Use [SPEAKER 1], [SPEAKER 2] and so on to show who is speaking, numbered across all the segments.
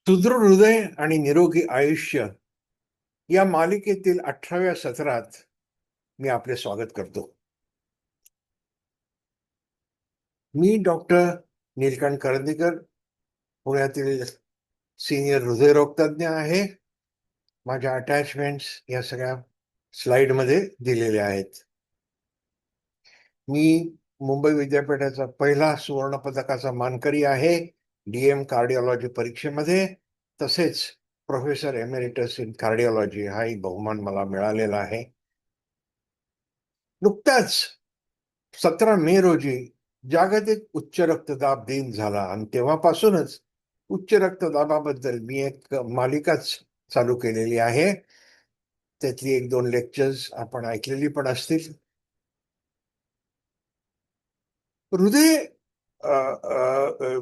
[SPEAKER 1] सुदृढ हृदय आणि निरोगी आयुष्य या मालिकेतील 18व्या सत्रात मी आपले स्वागत करतो. मी डॉक्टर नीलकंठ करंदीकर, पुण्यातील सिनियर हृदयरोग तज्ञ आहे. माझ्या अटॅचमेंट्स या सगळ्या स्लाइडमध्ये दिलेल्या आहेत. मी मुंबई विद्यापीठाचा पहिला सुवर्ण पदकाचा मानकरी आहे DM कार्डिओलॉजी परीक्षेमध्ये. तसेच प्रोफेसर एमेरिटस इन कार्डिओलॉजी हाही बहुमान मला मिळालेला आहे. नुकताच 17 मे रोजी जागतिक उच्च रक्तदाब दिन झाला आणि तेव्हापासूनच उच्च रक्तदाबाबद्दल मी एक मालिकाच चालू केलेली आहे. त्यातली 1-2 लेक्चर्स आपण ऐकलेली पण असतील. हृदय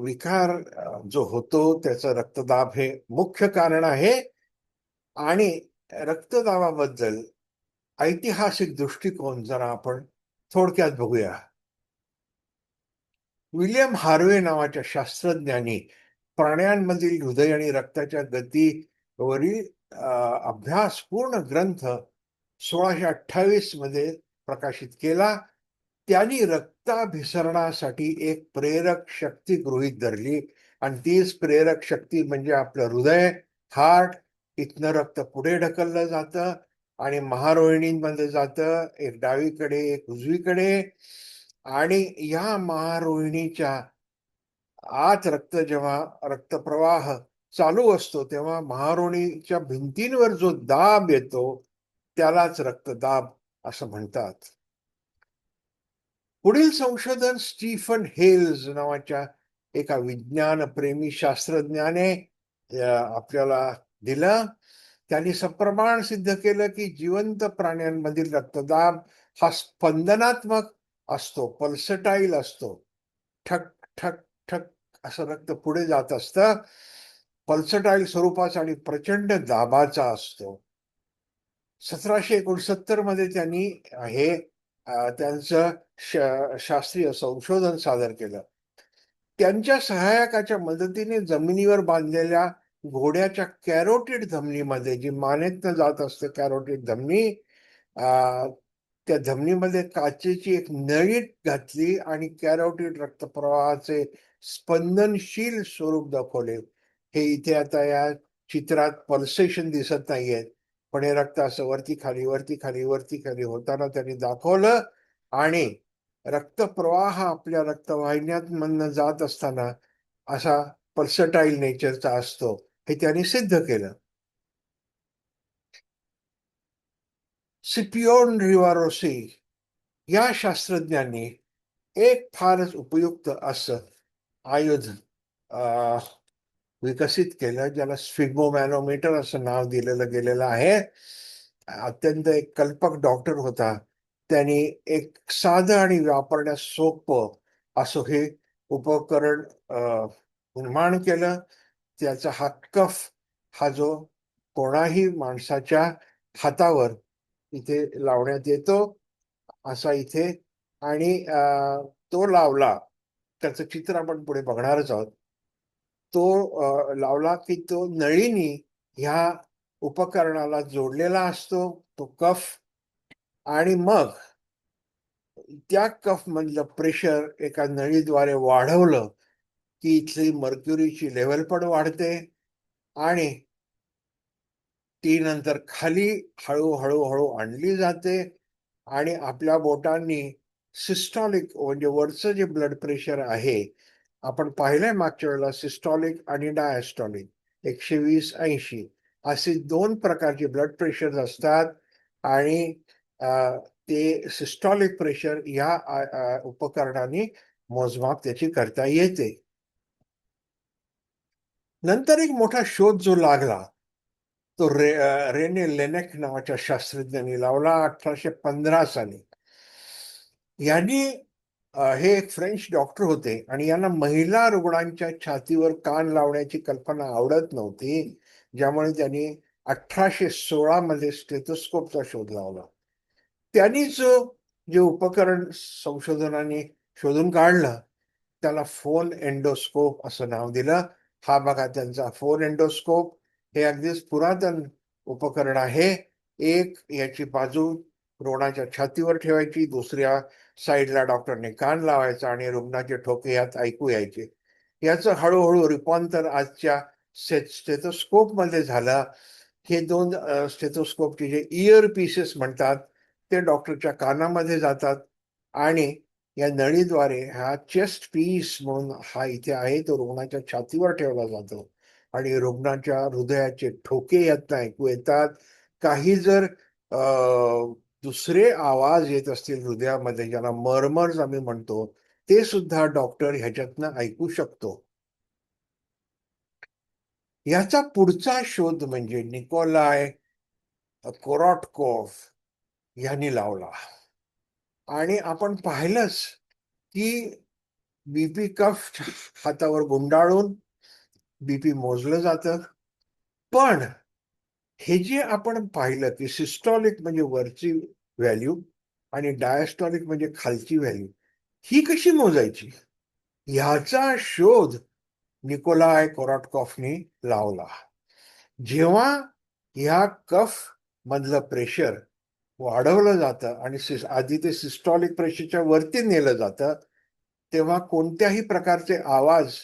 [SPEAKER 1] विकार जो होतो त्याचा रक्तदाब हे मुख्य कारण आहे. आणि रक्तदाबाबद्दल ऐतिहासिक दृष्टिकोन जरा आपण थोडक्यात बघूया. विल्यम हार्वे नावाच्या शास्त्रज्ञांनी प्राण्यांमधील हृदय आणि रक्ताच्या गतीवरील अभ्यास पूर्ण ग्रंथ 1628 मध्ये प्रकाशित केला. त्यांनी रक्ताभिसरणासाठी एक प्रेरक शक्ती गृहीत धरली आणि तीच प्रेरक शक्ती म्हणजे आपलं हृदय, हार्ट. इथनं रक्त पुढे ढकललं जातं आणि महारोहिणींमध्ये जातं, एक डावीकडे एक उजवीकडे. आणि या महारोहिणीच्या आत जेव्हा रक्तप्रवाह चालू असतो तेव्हा महारोहिणीच्या भिंतींवर जो दाब येतो त्यालाच रक्तदाब असं म्हणतात. पुढील संशोधन स्टीफन हेल्स नावाच्या एका विज्ञानप्रेमी शास्त्रज्ञाने आपल्याला दिलं. त्यांनी सप्रमाण सिद्ध केलं की जिवंत प्राण्यांमधील रक्तदाब हा स्पंदनात्मक असतो, पल्सटाईल असतो. ठक ठक ठक असं रक्त पुढे जात असतं. पल्सटाईल स्वरूपाचा आणि प्रचंड दाबाचा असतो. 1769 मध्ये त्यांनी हे त्यांचं शास्त्रीय संशोधन सादर केलं. त्यांच्या सहायकाच्या मदतीने जमिनीवर बांधलेल्या घोड्याच्या कॅरोटिड धमनीमध्ये, जी मानेतनं जात असते कॅरोटिड धमनी, त्या धमनीमध्ये काचेची एक नळी घातली आणि कॅरोटिड रक्तप्रवाहाचे स्पंदनशील स्वरूप दाखवले. हे इथे आता या चित्रात पल्सेशन दिसत नाहीये, पण हे रक्त असं वरती खाली वरती खाली वरती खाली होताना त्यांनी दाखवलं. आणि रक्तप्रवाह आपल्या रक्तवाहिन्यांमधनं जात असताना असा पल्सटाईल नेचरचा असतो, हे त्यांनी सिद्ध केलं. सिपियोन रिवारोसी या शास्त्रज्ञांनी एक फारच उपयुक्त असं आयुध विकसित केलं, ज्याला स्फिग्मोमॅनोमीटर असं नाव दिलेलं गेलेलं आहे. अत्यंत एक कल्पक डॉक्टर होता. त्यांनी एक साधं आणि वापरण्यास सोपं असं हे उपकरण निर्माण केलं. त्याचा हा कफ, हा जो कोणाही माणसाच्या हातावर इथे लावण्यात येतो असा इथे. आणि तो लावला, त्याचं चित्र आपण पुढे बघणारच आहोत. तो लावला की तो नळीनी ह्या उपकरणाला जोडलेला असतो, तो कफ. आणि मग त्या कफ मधलं प्रेशर एका नळीद्वारे वाढवलं की इथली मर्क्युरीची लेवल पण वाढते आणि ती नंतर खाली हळूहळू हळू आणली जाते. आणि आपल्या बोटांनी सिस्टॉलिक म्हणजे वरचं जे ब्लड प्रेशर आहे, आपण पाहिलंय मागच्या वेळेला, सिस्टॉलिक आणि डायस्टॉलिक 120-80 असे 2 प्रकारचे ब्लड प्रेशर असतात. आणि ते सिस्टॉलिक प्रेशर या उपकरणाने मोजमाप त्याची करता येते. नंतर एक मोठा शोध जो लागला तो रेने लेनेक नावाच्या शास्त्रज्ञांनी लावला 1815 साली. यांनी हे एक फ्रेंच डॉक्टर होते आणि यांना महिला रुग्णांच्या छातीवर कान लावण्याची कल्पना आवडत नव्हती, ज्यामुळे त्यांनी 1816 मध्ये स्टेथोस्कोपचा शोध लावला. त्यांनी जे उपकरण संशोधनाने शोधून काढलं त्याला फोन एंडोस्कोप असं नाव दिलं. हा बघा त्यांचा फोर एंडोस्कोप. हे अगदीच पुरातन उपकरण आहे. एक याची बाजू रुग्णाच्या छातीवर ठेवायची, दुसऱ्या साईडला डॉक्टरने कान लावायचा आणि रुग्णाचे ठोके यात ऐकू यायचे. याचं हळूहळू रूपांतर आजच्या स्टेथोस्कोप मध्ये झालं. हे दोन स्टेथोस्कोपचे जे इयर पीसेस म्हणतात ते डॉक्टरच्या कानामध्ये जातात आणि या नळीद्वारे हा चेस्ट पीस म्हणून हा इथे आहे तो रुग्णाच्या छातीवर ठेवला जातो आणि रुग्णाच्या हृदयाचे ठोके यातनं ऐकू येतात. काही जर दुसरे आवाज येत असतील हृदयामध्ये, ज्याला मर्मर्स आम्ही म्हणतो, ते सुद्धा डॉक्टर ह्याच्यातनं ऐकू शकतो. याचा पुढचा शोध म्हणजे निकोलाय कोरॉटकोफ यांनी लावला. आणि आपण पाहिलंच की बीपी कफ हातावर गुंडाळून बीपी मोजलं जातं. पण हे जे आपण पाहिलं की सिस्टॉलिक म्हणजे वरची व्हॅल्यू आणि डायस्टॉलिक म्हणजे खालची व्हॅल्यू, ही कशी मोजायची, ह्याचा शोध निकोलाय कोरॉटकॉफनी लावला. जेव्हा ह्या कफ मधलं प्रेशर वाढवलं जातं आणि आधी ते सिस्टॉलिक प्रेशरच्या वरती नेलं जातं, तेव्हा कोणत्याही प्रकारचे आवाज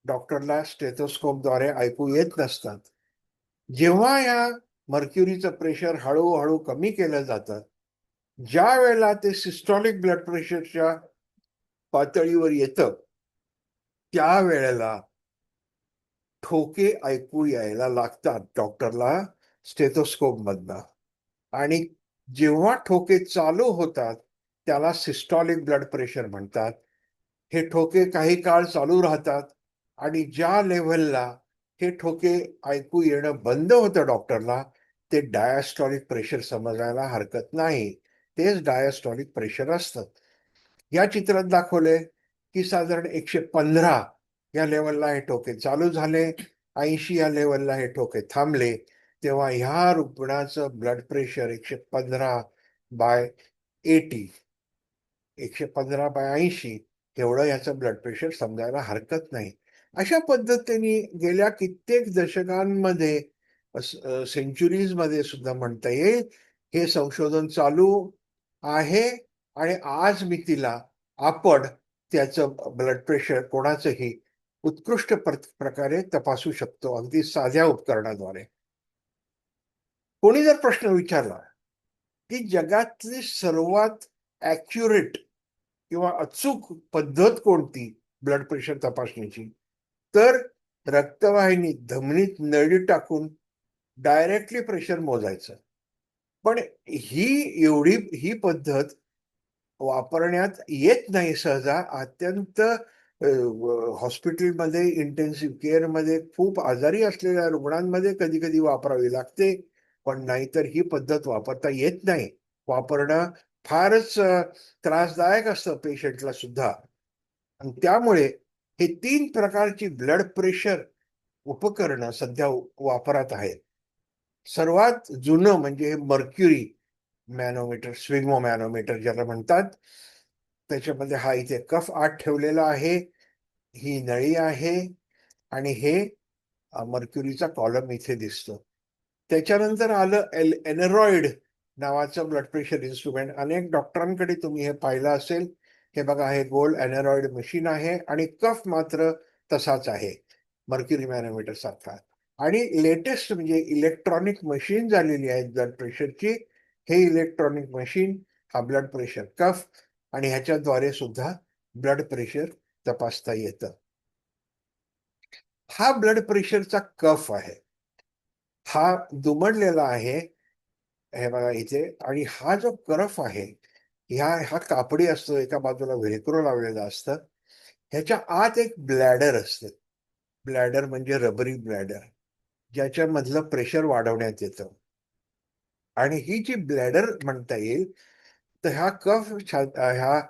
[SPEAKER 1] डॉक्टरला स्टेथोस्कोपद्वारे ऐकू येत नसतात. जेव्हा या मर्क्युरीचं प्रेशर हळूहळू कमी केलं जातं, ज्या वेळेला ते सिस्टॉलिक ब्लड प्रेशरच्या पातळीवर येतं, त्यावेळेला ठोके ऐकू यायला लागतात डॉक्टरला स्टेथोस्कोप मधनं. आणि जेव्हा ठोके चालू होतात त्याला सिस्टॉलिक ब्लड प्रेशर म्हणतात. हे ठोके काही काळ चालू राहतात आणि ज्या लेव्हलला हे ठोके ऐकू येणं बंद होतं डॉक्टरला, ते डायस्टॉलिक प्रेशर समजायला हरकत नाही. तेच डायस्टॉलिक प्रेशर असतं. या चित्रात दाखवले की साधारण 115 या लेवलला हे ठोके चालू झाले, 80 या लेवलला हे ठोके थांबले, तेव्हा ह्या रुग्णाचं ब्लड प्रेशर 115/80, 115/80 एवढं याचं ब्लड प्रेशर समजायला हरकत नाही. अशा पद्धतीने गेल्या कित्येक दशकांमध्ये, सेंचुरीज मध्ये सुद्धा म्हणता येईल, हे संशोधन चालू आहे. आणि आज मी तिला आपण त्याचं ब्लड प्रेशर कोणाचंही उत्कृष्ट प्रकारे तपासू शकतो अगदी साध्या उपकरणाद्वारे. कोणी जर प्रश्न विचारला की जगातली सर्वात ॲक्युरेट किंवा अचूक पद्धत कोणती ब्लड प्रेशर तपासण्याची, तर रक्तवाहिनी धमनीत नळी टाकून डायरेक्टली प्रेशर मोजायचं. पण ही पद्धत वापरण्यात येत नाही सहजा. अत्यंत हॉस्पिटलमध्ये, इंटेन्सिव्ह केअरमध्ये खूप आजारी असलेल्या रुग्णांमध्ये कधी कधी वापरावी लागते, पण नाहीतर ही पद्धत वापरता येत नाही. वापरणं फारच त्रासदायक असतं पेशंटला सुद्धा. आणि त्यामुळे हे 3 प्रकारची ब्लड प्रेशर उपकरणं सध्या वापरात आहेत. सर्वात जुनं म्हणजे मर्क्युरी मॅनोमीटर, स्विग्मो मॅनोमीटर ज्याला म्हणतात. त्याच्यामध्ये हा इथे कफ आत ठेवलेला आहे, ही नळी आहे आणि हे मर्क्युरीचा कॉलम इथे दिसतो. त्याच्यानंतर आलं एनरॉइड नावाचं ब्लड प्रेशर इन्स्ट्रुमेंट. अनेक डॉक्टरांकडे तुम्ही हे पाहिलं असेल. हे बघा, हे गोल्ड एनरॉइड मशीन आहे आणि कफ मात्र तसाच आहे मर्क्युरी मॅनोमीटर सारखा. आणि लेटेस्ट म्हणजे इलेक्ट्रॉनिक मशीन झालेली आहे ब्लड प्रेशरची. हे इलेक्ट्रॉनिक मशीन हा ब्लड प्रेशर कफ आणि ह्याच्याद्वारे सुद्धा ब्लड प्रेशर तपासता येतं. हा ब्लड प्रेशरचा कफ आहे. हा दुमडलेला आहे, हे बघा इथे. आणि हा जो करफ आहे, हा कापडी असतो, एका बाजूला व्हेल्क्रो लावलेलं असतं. ह्याच्या आत एक ब्लॅडर असते. ब्लॅडर म्हणजे रबरी ब्लॅडर, ज्याच्यामधलं प्रेशर वाढवण्यात येतं. आणि ही जी ब्लॅडर म्हणता येईल, तर ह्या कफ ह्या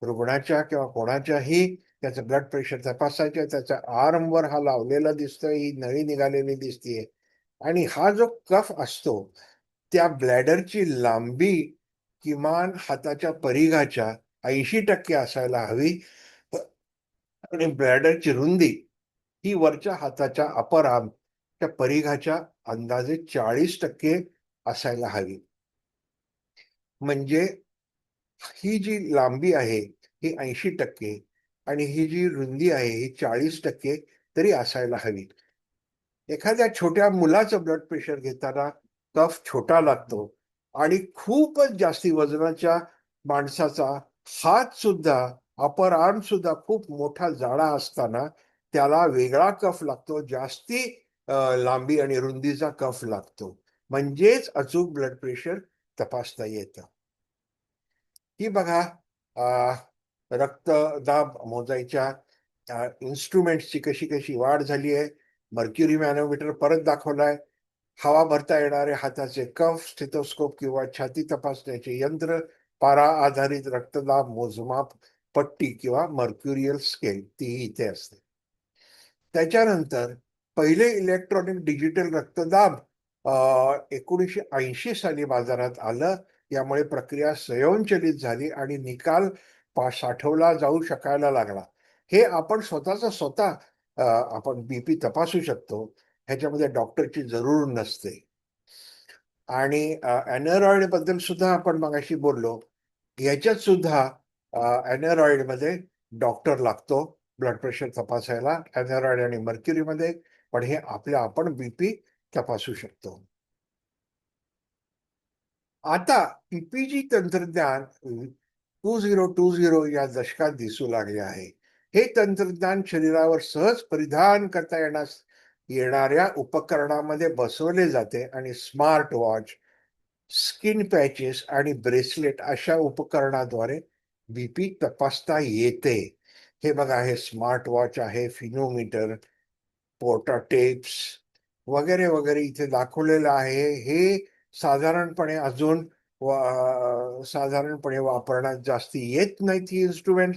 [SPEAKER 1] रुग्णाच्या किंवा कोणाच्याही त्याचं ब्लड प्रेशर तपासायचं, त्याच्या आर्मवर हा लावलेला दिसतोय, ही नळी निघालेली दिसतीये. आणि हा जो कफ असतो, त्या ब्लॅडरची लांबी किमान हाताच्या परिघाच्या 80% असायला हवी. आणि ब्लॅडरची रुंदी ही वरच्या हाताच्या अपर आर्मच्या परिघाच्या अंदाजे 40% असायला हवी. म्हणजे ही जी लांबी आहे ही 80% आणि ही जी रुंदी आहे ही 40% तरी असायला हवी. एखाद्या छोट्या मुलाचं ब्लड प्रेशर घेताना कफ छोटा लागतो आणि खूपच जास्ती वजनाच्या माणसाचा हात सुद्धा, अपर आर्म सुद्धा खूप मोठा जाडा असताना त्याला वेगळा कफ लागतो, जास्ती लांबी आणि रुंदीचा कफ लागतो. म्हणजेच अचूक ब्लड प्रेशर तपासता येतं. ही बघा रक्तदाब मोजायच्या इन्स्ट्रुमेंट्सची कशी कशी वाढ झाली आहे. मर्क्युरी मॅनोमीटर परत दाखवलाय. हवा भरता येणारे हाताचे कफ, स्टेथोस्कोप किंवा छाती तपासण्याचे यंत्र, पारा आधारित रक्तदाब मोजमाप पट्टी किंवा मर्क्युरियल स्केल ती इथे असते. त्याच्यानंतर पहिले इलेक्ट्रॉनिक डिजिटल रक्तदाब 1980 साली बाजारात आलं. यामुळे प्रक्रिया स्वयंचलित झाली आणि निकाल साठवला जाऊ शकायला लागला. हे आपण स्वतः आपण बीपी तपासू शकतो. ह्याच्यामध्ये डॉक्टरची जरूर नसते. आणि अॅनरॉइड बद्दल सुद्धा आपण मगाशी बोललो. याच्यात सुद्धा अॅनरॉइड मध्ये डॉक्टर लागतो ब्लड प्रेशर तपासायला, अॅनरॉइड आणि मर्क्युरीमध्ये. पण हे आपण बीपी तपासू शकतो. आता पीपीजी तंत्रज्ञान 2020 या दशकात दिसू लागले आहे. हे तंत्रज्ञान शरीरावर सहज परिधान करता येणाऱ्या उपकरणामध्ये बसवले जाते आणि स्मार्ट वॉच, स्किन पॅचेस आणि ब्रेसलेट अशा उपकरणाद्वारे बीपी तपासता येते. हे बघा, हे स्मार्ट वॉच आहे, फिनोमीटर, पोर्टा टेप्स वगैरे वगैरे इथे दाखवलेलं आहे. हे साधारणपणे अजून साधारणपणे वापरण्यात जास्ती येत नाहीत ही इन्स्ट्रुमेंट.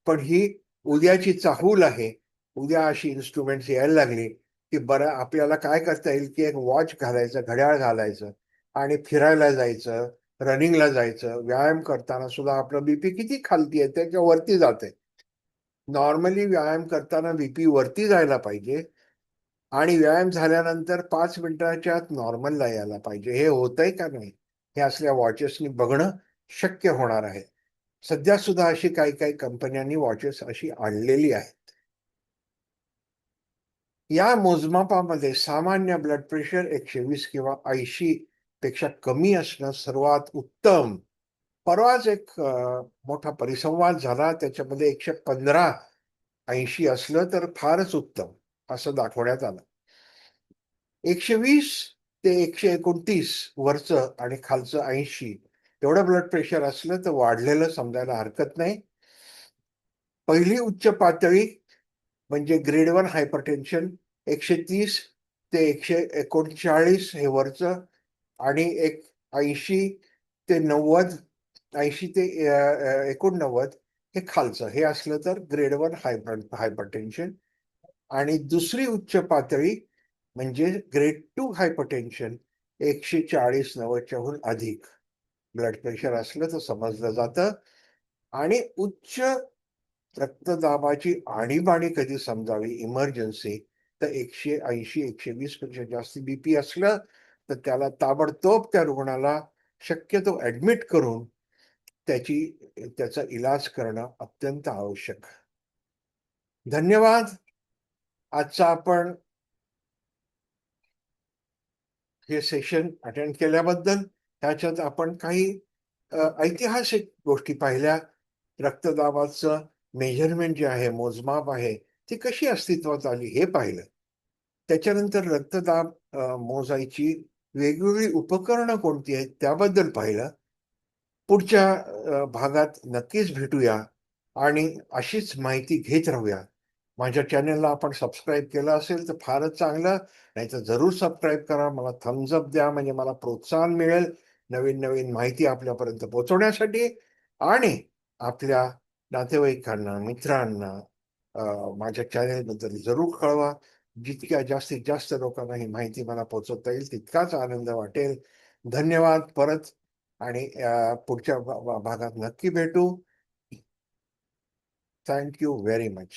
[SPEAKER 1] पण ही उद्याची चाहूल आहे. उद्या अशी इन्स्ट्रुमेंट्स यायला लागली की बरं आपल्याला काय करता येईल की एक वॉच घालायचं, घड्याळ घालायचं आणि फिरायला जायचं, रनिंगला जायचं. व्यायाम करताना सुद्धा आपलं बीपी किती खालती येते किंवा वरती जाते. नॉर्मली व्यायाम करताना बीपी वरती जायला पाहिजे आणि व्यायाम झाल्यानंतर 5 मिनिटाच्या आत नॉर्मलला यायला पाहिजे. हे होतंय का नाही हे असल्या वॉचेसनी बघणं शक्य होणार आहे. सध्या सुद्धा अशी काही काही कंपन्यांनी वॉचेस अशी आणलेली आहेत. या मोजमापामध्ये सामान्य ब्लड प्रेशर 120 किंवा 80 पेक्षा कमी असणं सर्वात उत्तम. परवाच एक मोठा परिसंवाद झाला, त्याच्यामध्ये 115 80 असलं तर फारच उत्तम असं दाखवण्यात आलं. 120 ते 129 वरचं आणि खालचं 80 एवढं ब्लड प्रेशर असलं तर वाढलेलं समजायला हरकत नाही. पहिली उच्च पातळी म्हणजे ग्रेड 1 हायपरटेन्शन 130 ते 139 हे वरचं आणि 80 ते 90, 80 ते 89 हे खालचं. हे असलं तर ग्रेड 1 हायपरटेन्शन. आणि दुसरी उच्च पातळी म्हणजे ग्रेड 2 हायपरटेन्शन 140-90च्याहून अधिक ब्लड प्रेशर असलं तर समजलं जातं. आणि उच्च रक्तदाबाची आणीबाणी कधी समजावी इमर्जन्सी तर 180-120 पेक्षा जास्त बीपी असलं तर त्याला ताबडतोब त्या रुग्णाला शक्यतो ऍडमिट करून त्याचा इलाज करणं अत्यंत आवश्यक. धन्यवाद. आजचा आपण हे सेशन अटेंड केल्याबद्दल. त्याच्यात आपण काही ऐतिहासिक गोष्टी पाहिल्या. रक्तदाबाचं मेजरमेंट जे आहे, मोजमाप आहे, ती कशी अस्तित्वात आली हे पाहिलं. त्याच्यानंतर रक्तदाब मोजायची वेगवेगळी उपकरणं कोणती आहेत त्याबद्दल पाहिलं. पुढच्या भागात नक्कीच भेटूया आणि अशीच माहिती घेत राहूया. माझ्या चॅनलला आपण सबस्क्राईब केलं असेल तर फारच चांगलं. नाही तर जरूर सबस्क्राईब करा. मला थम्स अप द्या, म्हणजे मला प्रोत्साहन मिळेल नवीन नवीन माहिती आपल्यापर्यंत पोहोचवण्यासाठी. आणि आपल्या नातेवाईकांना, मित्रांना माझ्या चॅनेलबद्दल जरूर कळवा. जितक्या जास्तीत जास्त लोकांना ही माहिती मला पोहोचवता येईल तितकाच आनंद वाटेल. धन्यवाद परत. आणि पुढच्या भागात नक्की भेटू. Thank you very much.